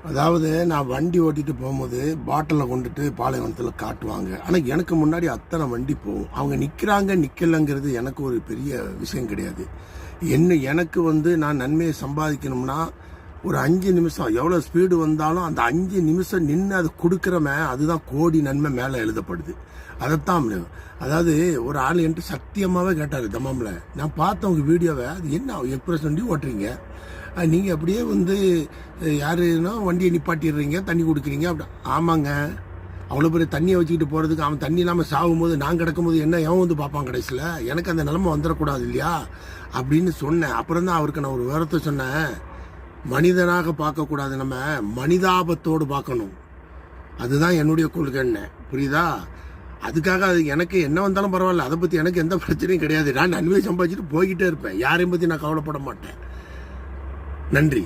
அதாவது நான் வண்டி ஓட்டிட்டு போகும்போது பாட்டிலை கொண்டுட்டு பாலைவனத்தில் காட்டுவாங்க. ஆனால் எனக்கு முன்னாடி அத்தனை வண்டி போகும். அவங்க நிற்கிறாங்க நிற்கலைங்கிறது எனக்கு ஒரு பெரிய விஷயம் கிடையாது. எனக்கு நான் நன்மையை சம்பாதிக்கணும்னா ஒரு 5 நிமிஷம் எவ்வளோ ஸ்பீடு வந்தாலும் அந்த 5 நிமிஷம் நின்று அது கொடுக்குறவன் அதுதான் கோடி நன்மை மேலே எழுதப்படுது. அதைத்தான் அதாவது ஒரு ஆள் என்கிட்ட சத்தியமாகவே கேட்டார் தம்மாமில். நான் பார்த்தேன் உங்கள் வீடியோவை. அது என்ன எக்ஸ்பிரஸ் வண்டி ஓட்டுறீங்க, நீங்கள் அப்படியே யாருன்னா வண்டியை நிப்பாட்டிடுறீங்க, தண்ணி கொடுக்குறீங்க அப்படி. ஆமாங்க, அவ்வளோ பெரிய தண்ணியை வச்சுக்கிட்டு போகிறதுக்கு அவன் தண்ணி இல்லாமல் சாகும்போது நான் கிடக்கும்போது என்ன எவன் பார்ப்பான் கடைசியில்? எனக்கு அந்த நிலைமை வந்துடக்கூடாது இல்லையா அப்படின்னு சொன்னேன். அப்புறம் தான் அவருக்கு நான் ஒரு விவரத்தை சொன்னேன். மனிதனாக பார்க்கக்கூடாது, நம்ம மனிதாபத்தோடு பார்க்கணும். அதுதான் என்னுடைய கொள்கை. என்ன புரியுதா? அதுக்காக அது எனக்கு என்ன வந்தாலும் பரவாயில்ல, அதை பற்றி எனக்கு எந்த பிரச்சனையும் கிடையாது. நான் நன்மை சம்பாதிச்சுட்டு போய்கிட்டே இருப்பேன். யாரையும் பற்றி நான் கவலைப்பட மாட்டேன். நன்றி.